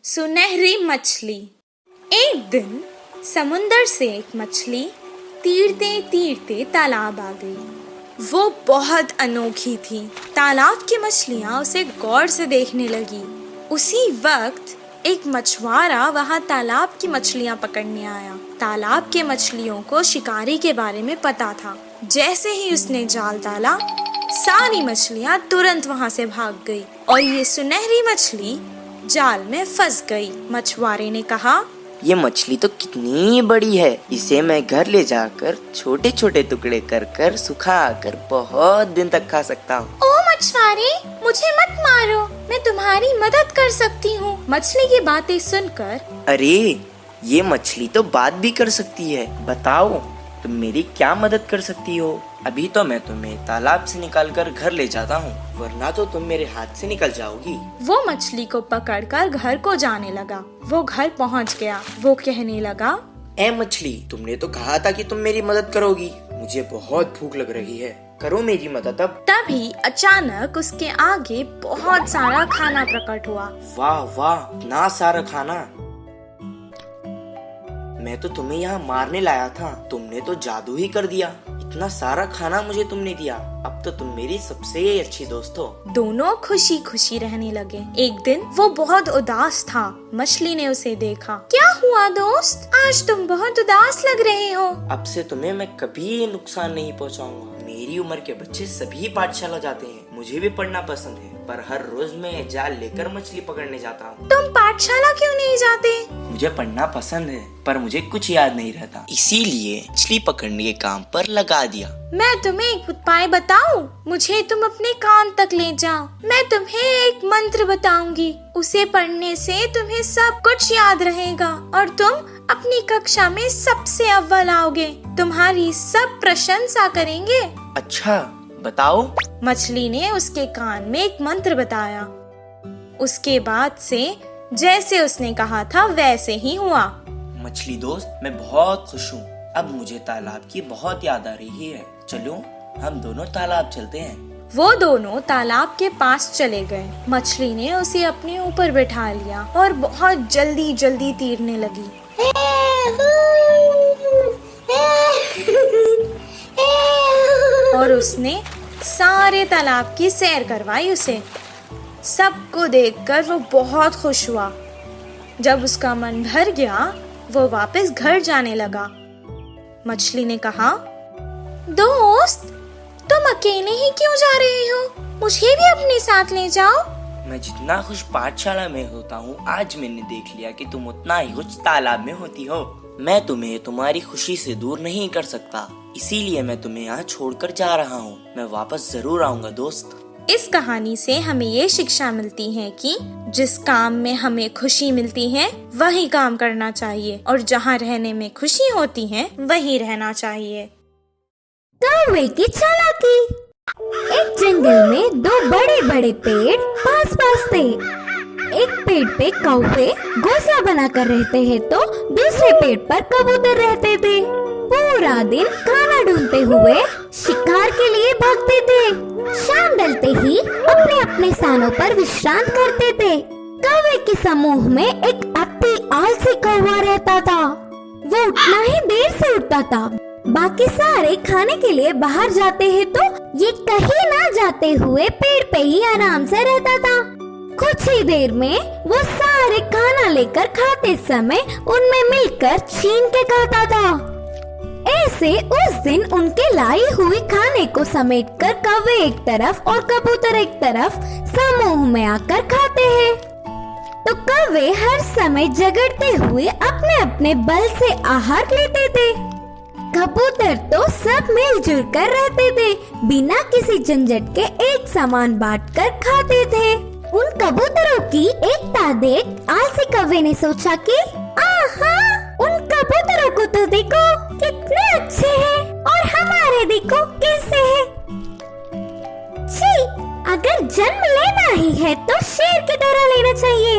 सुनहरी मछली। एक दिन समुंदर से एक मछली तीरते तीरते तालाब आ गई। वो बहुत अनोखी थी। तालाब की मछलियाँ उसे गौर से देखने लगी। उसी वक्त एक मछुआरा वहाँ तालाब की मछलियाँ पकड़ने आया। तालाब के मछलियों को शिकारी के बारे में पता था। जैसे ही उसने जाल डाला, सारी मछलियाँ तुरंत वहाँ से भाग गई और ये सुनहरी मछली जाल में फंस गई। मछुआरे ने कहा, ये मछली तो कितनी बड़ी है, इसे मैं घर ले जाकर छोटे छोटे टुकड़े कर कर सुखा कर बहुत दिन तक खा सकता हूँ। ओ मछुआरे, मुझे मत मारो, मैं तुम्हारी मदद कर सकती हूँ। मछली की बातें सुनकर, अरे ये मछली तो बात भी कर सकती है, बताओ तुम मेरी क्या मदद कर सकती हो? अभी तो मैं तुम्हें तालाब से निकालकर घर ले जाता हूँ, वरना तो तुम मेरे हाथ से निकल जाओगी। वो मछली को पकड़कर घर को जाने लगा। वो घर पहुँच गया। वो कहने लगा, ए मछली, तुमने तो कहा था कि तुम मेरी मदद करोगी। मुझे बहुत भूख लग रही है, करो मेरी मदद अब। तभी अचानक उसके आगे बहुत सारा खाना प्रकट हुआ। वाह वाह, इतना सारा खाना! मैं तो तुम्हें यहाँ मारने लाया था, तुमने तो जादू ही कर दिया। इतना सारा खाना मुझे तुमने दिया, अब तो तुम मेरी सबसे अच्छी दोस्त हो। दोनों खुशी खुशी रहने लगे। एक दिन वो बहुत उदास था। मछली ने उसे देखा। क्या हुआ दोस्त, आज तुम बहुत उदास लग रहे हो। अब से तुम्हें मैं कभी नुकसान नहीं पहुँचाऊंगा। मेरी उम्र के बच्चे सभी पाठशाला जाते हैं, मुझे भी पढ़ना पसंद है, पर हर रोज मैं जाल लेकर मछली पकड़ने जाता हूँ। तुम पाठशाला क्यों नहीं जाते? मुझे पढ़ना पसंद है, पर मुझे कुछ याद नहीं रहता, इसीलिए मछली पकड़ने के काम पर लगा दिया। मैं तुम्हें एक उपाय बताऊं? मुझे तुम अपने कान तक ले जाओ। मैं तुम्हें एक मंत्र बताऊंगी, उसे पढ़ने से तुम्हें सब कुछ याद रहेगा और तुम अपनी कक्षा में सबसे अव्वल आओगे। तुम्हारी सब प्रशंसा करेंगे। अच्छा, बताओ। मछली ने उसके कान में एक मंत्र बताया। उसके बाद से जैसे उसने कहा था वैसे ही हुआ। मछली दोस्त, मैं बहुत खुश हूँ। अब मुझे तालाब की बहुत याद आ रही है। चलो हम दोनों तालाब चलते हैं। वो दोनों तालाब के पास चले गए। मछली ने उसे अपने ऊपर बैठा लिया और बहुत जल्दी जल्दी तैरने लगी। और उसने सारे तालाब की सैर करवाई उसे। सबको देखकर वो बहुत खुश हुआ। जब उसका मन भर गया, वो वापस घर जाने लगा। मछली ने कहा, दोस्त, तुम अकेले ही क्यों जा रहे हो? मुझे भी अपने साथ ले जाओ। मैं जितना खुश पाठशाला में होता हूँ, आज मैंने देख लिया कि तुम उतना ही खुश तालाब में होती हो। मैं तुम्हें तुम्हारी खुशी से दूर नहीं कर सकता, इसीलिए मैं तुम्हें यहाँ छोड़कर जा रहा हूँ। मैं वापस जरूर आऊँगा दोस्त। इस कहानी से हमें ये शिक्षा मिलती है कि जिस काम में हमें खुशी मिलती है वही काम करना चाहिए और जहाँ रहने में खुशी होती है वही रहना चाहिए। कौवे की चालाकी। एक जंगल में दो बड़े बड़े पेड़ पास पास थे। एक पेड़ पे कौवे घोंसला बनाकर रहते हैं तो दूसरे पेड़ पर कबूतर रहते थे। पूरा दिन खाना ढूंढते हुए शिकार के लिए भागते थे। शाम ढलते ही अपने अपने स्थानों पर विश्राम करते थे। कौवे के समूह में एक अति आलसी कौवा रहता था। वो उठना ही देर से उठता था। बाकी सारे खाने के लिए बाहर जाते हैं तो ये कहीं ना जाते हुए पेड़ पे ही आराम से रहता था। कुछ ही देर में वो सारे खाना लेकर खाते समय उनमें मिलकर छीन के खाता था। ऐसे उस दिन उनके लाई हुई खाने को समेटकर कौवे एक तरफ और कबूतर एक तरफ समूह में आकर खाते हैं। तो कौवे हर समय झगड़ते हुए अपने अपने बल से आहार लेते थे। कबूतर तो सब मिलजुल कर रहते थे, बिना किसी झंझट के एक सामान बांटकर खाते थे। उन कबूतरों की एकता देख आलसी कौवे ने सोचा कि आहा, उन कबूतरों को तो देखो कितने अच्छे हैं और हमारे देखो कैसे हैं। छी, अगर जन्म लेना ही है तो शेर की तरह लेना चाहिए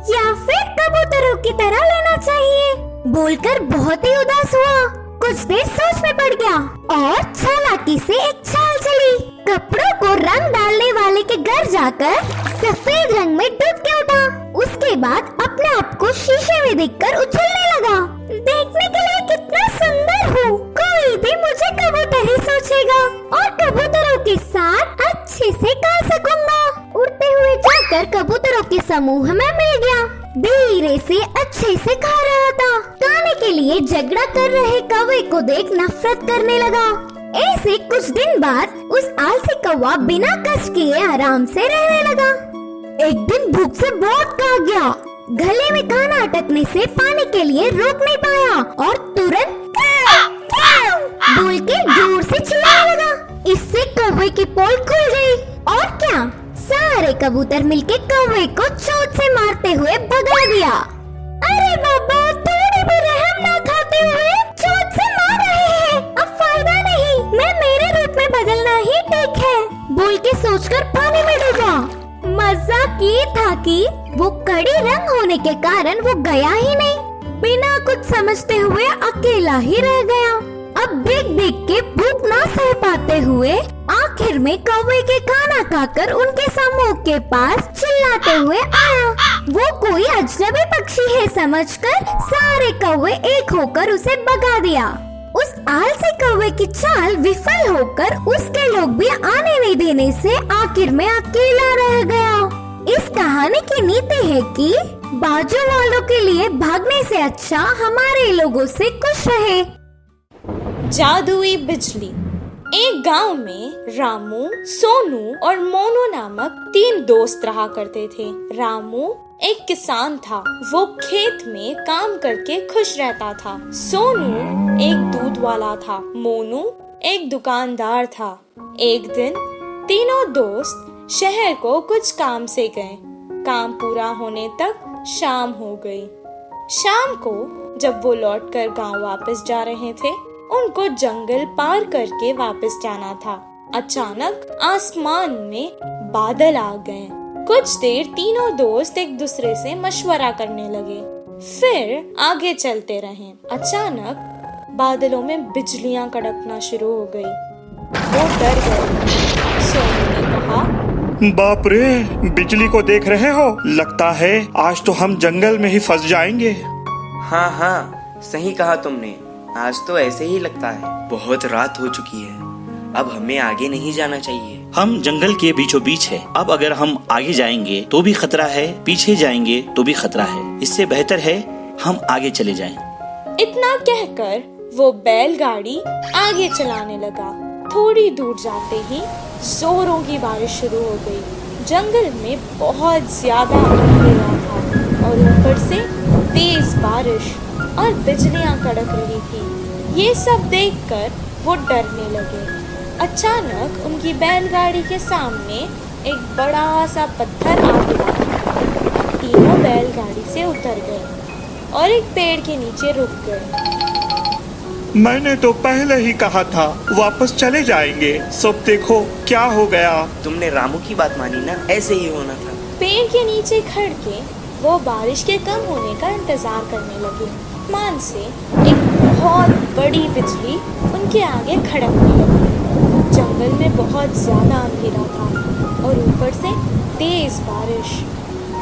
या फिर कबूतरों की तरह लेना चाहिए। बोलकर बहुत ही उदास हुआ। कुछ देर सोच में पड़ गया और चालाकी से एक चाल चली। कपड़ों को रंग डालने वाले के घर जाकर सफेद रंग में डूब के उठा। उसके बाद अपने आप को शीशे में देखकर उछलने लगा। देखने के लिए कितना सुंदर हूँ, कोई भी मुझे कबूतर ही सोचेगा और कबूतरों के साथ अच्छे से गा सकूंगा। उड़ते हुए जाकर कबूतरों के समूह में मिल गया। धीरे से अच्छे से गा रहा था। गाने के लिए झगड़ा कर रहे कौवे को देख नफरत करने लगा। ऐसे कुछ दिन बाद उस आलसी कौवा बिना कष्ट किए आराम से रहने लगा। एक दिन भूख से बहुत भाग गया। गले में खाना अटकने से पानी के लिए रोक नहीं पाया और तुरंत बोल के जोर से चिल्लाने लगा। इससे कौवे की पोल खुल गई और क्या, सारे कबूतर मिलके कौवे को चोट से मारते हुए भगा दिया। अरे बाबा, थोड़ी भी रहम ना खाते हुए चोट से मार रहे हैं। अब फायदा नहीं, मैं मेरे रूप में बदलना ही ठीक है, बोल के सोचकर पानी में डूबा। मजाक ये था कि वो कड़ी रंग होने के कारण वो गया ही नहीं। बिना कुछ समझते हुए अकेला ही रह गया। अब देख देख के भूख ना सह पाते हुए आखिर में कौवे के खाना खाकर उनके समूह के पास चिल्लाते हुए आया। वो कोई अजनबी पक्षी है समझकर सारे कौवे एक होकर उसे भगा दिया। उस आलसी कौवे की चाल विफल होकर उसके लोग भी आने नहीं देने से आखिर में अकेला रह गया। इस कहानी की नीति है कि बाजू वालों के लिए भागने से अच्छा हमारे लोगों से खुश रहे। जादुई बिजली। एक गांव में रामू, सोनू और मोनू नामक 3 दोस्त रहा करते थे। रामू एक किसान था, वो खेत में काम करके खुश रहता था। सोनू एक दूध वाला था, मोनू एक दुकानदार था। एक दिन तीनों दोस्त शहर को कुछ काम से गए। काम पूरा होने तक शाम हो गई। शाम को जब वो लौटकर गांव वापस जा रहे थे, उनको जंगल पार करके वापस जाना था। अचानक आसमान में बादल आ गए। कुछ देर तीनों दोस्त एक दूसरे से मशवरा करने लगे, फिर आगे चलते रहे। अचानक बादलों में बिजलियां कड़कना शुरू हो गई। वो डर गए। सोनू ने कहा, बाप रे, बिजली को देख रहे हो? लगता है आज तो हम जंगल में ही फंस जाएंगे। हाँ हाँ, सही कहा तुमने। आज तो ऐसे ही लगता है। बहुत रात हो चुकी है, अब हमें आगे नहीं जाना चाहिए। हम जंगल के बीचों बीच है। अब अगर हम आगे जाएंगे तो भी खतरा है, पीछे जाएंगे तो भी खतरा है। इससे बेहतर है हम आगे चले जाएं। इतना कहकर वो बैलगाड़ी आगे चलाने लगा। थोड़ी दूर जाते ही जोरों की बारिश शुरू हो गई। जंगल में बहुत ज्यादा अंधेरा था और ऊपर से तेज बारिश और बिजलियां कड़क रही थी। ये सब देखकर वो डरने लगे। अचानक उनकी बैलगाड़ी के सामने एक बड़ा सा पत्थर आ गिरा। तीनों बैलगाड़ी से उतर गए और एक पेड़ के नीचे रुक गए। मैंने तो पहले ही कहा था वापस चले जाएंगे। सब देखो क्या हो गया। तुमने रामू की बात मानी ना, ऐसे ही होना था। पेड़ के नीचे खड़ के वो बारिश के कम होने का इंतजार करने लगे। आसमान से एक बहुत बड़ी बिजली उनके आगे खड़कने लगी। जंगल में बहुत ज्यादा अंधेरा था और ऊपर से तेज बारिश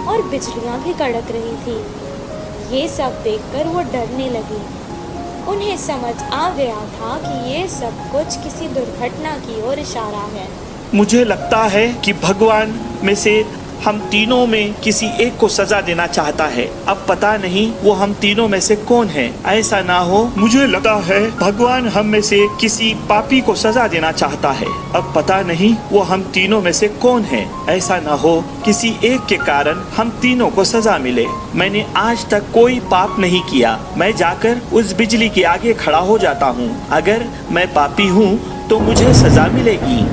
और बिजलियां भी कड़क रही थी। ये सब देखकर वो डरने लगी। उन्हें समझ आ गया था कि ये सब कुछ किसी दुर्घटना की ओर इशारा है। मुझे लगता है कि भगवान में से हम तीनों में किसी एक को सजा देना चाहता है। अब पता नहीं वो हम तीनों में से कौन है। ऐसा ना हो, मुझे लगता है भगवान हम में से किसी पापी को सजा देना चाहता है। अब पता नहीं वो हम तीनों में से कौन है। ऐसा ना हो किसी एक के कारण हम तीनों को सजा मिले। मैंने आज तक कोई पाप नहीं किया। मैं जाकर उस बिजली के आगे खड़ा हो जाता हूँ। अगर मैं पापी हूँ तो मुझे सजा मिलेगी।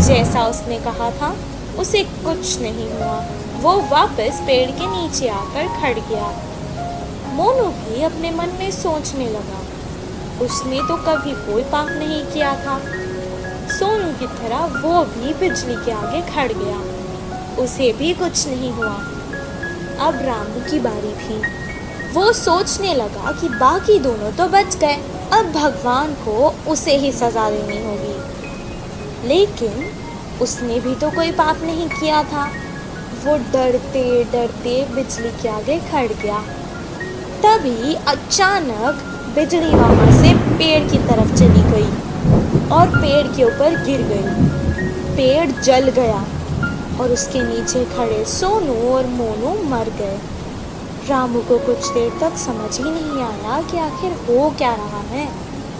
जैसा उसने कहा था उसे कुछ नहीं हुआ। वो वापस पेड़ के नीचे आकर खड़ गया। मोनू भी अपने मन में सोचने लगा, उसने तो कभी कोई पाप नहीं किया था। सोनू की तरह वो भी बिजली के आगे खड़ गया, उसे भी कुछ नहीं हुआ। अब रामू की बारी थी। वो सोचने लगा कि बाकी दोनों तो बच गए, अब भगवान को उसे ही सजा देनी होगी। लेकिन उसने भी तो कोई पाप नहीं किया था। वो डरते डरते बिजली के आगे खड़ गया तभी अचानक बिजली वहां से पेड़ की तरफ चली गई और पेड़ के ऊपर गिर गई। पेड़ जल गया और उसके नीचे खड़े सोनू और मोनू मर गए। रामू को कुछ देर तक समझ ही नहीं आया कि आखिर हो क्या रहा है।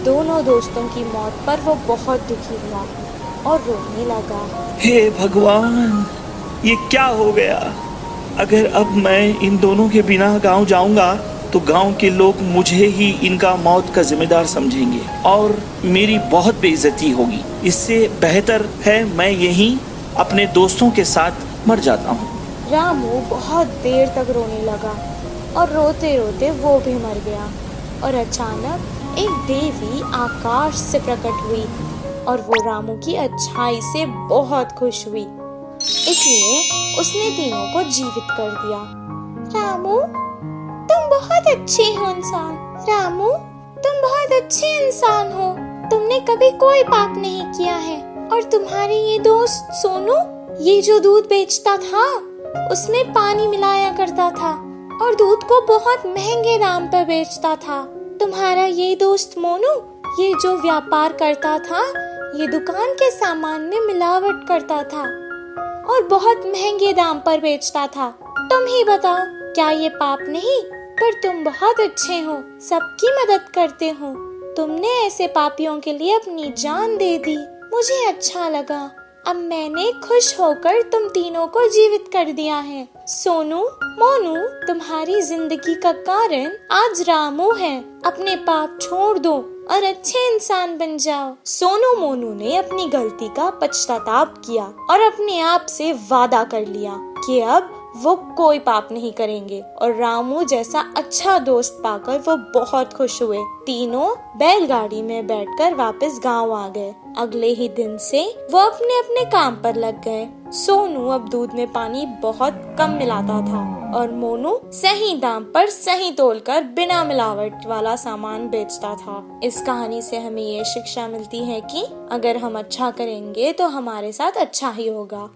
दोनों दोस्तों की मौत पर वो बहुत दुखी हुआ और रोने लगा। हे भगवान, ये क्या हो गया? अगर अब मैं इन दोनों के बिना गांव जाऊंगा तो गांव के लोग मुझे ही इनका मौत का जिम्मेदार समझेंगे और मेरी बहुत बेइज्जती होगी। इससे बेहतर है मैं यहीं अपने दोस्तों के साथ मर जाता हूँ। रामू बहुत देर तक रोने लगा और रोते रोते वो भी मर गया। और अचानक एक देवी आकाश से प्रकट हुई और वो रामू की अच्छाई से बहुत खुश हुई, इसलिए उसने तीनों को जीवित कर दिया। रामू, तुम बहुत अच्छे हो इंसान। रामू, तुम बहुत अच्छे इंसान हो। तुमने कभी कोई पाप नहीं किया है। और तुम्हारे ये दोस्त सोनू, ये जो दूध बेचता था उसमें पानी मिलाया करता था और दूध को बहुत महंगे दाम पर बेचता था। तुम्हारा ये दोस्त मोनू, ये जो व्यापार करता था, ये दुकान के सामान में मिलावट करता था और बहुत महंगे दाम पर बेचता था। तुम ही बताओ, क्या ये पाप नहीं? पर तुम बहुत अच्छे हो, सबकी मदद करते हो। तुमने ऐसे पापियों के लिए अपनी जान दे दी। मुझे अच्छा लगा। अब मैंने खुश होकर तुम तीनों को जीवित कर दिया है। सोनू, मोनू, तुम्हारी जिंदगी का कारण आज रामू है। अपने पाप छोड़ दो और अच्छे इंसान बन जाओ। सोनू मोनू ने अपनी गलती का पश्चाताप किया और अपने आप से वादा कर लिया कि अब वो कोई पाप नहीं करेंगे। और रामू जैसा अच्छा दोस्त पाकर वो बहुत खुश हुए। तीनों बैलगाड़ी में बैठकर वापस गांव आ गए। अगले ही दिन से वो अपने अपने काम पर लग गए। सोनू अब दूध में पानी बहुत कम मिलाता था और मोनू सही दाम पर सही तोलकर बिना मिलावट वाला सामान बेचता था। इस कहानी से हमें ये शिक्षा मिलती है कि अगर हम अच्छा करेंगे तो हमारे साथ अच्छा ही होगा।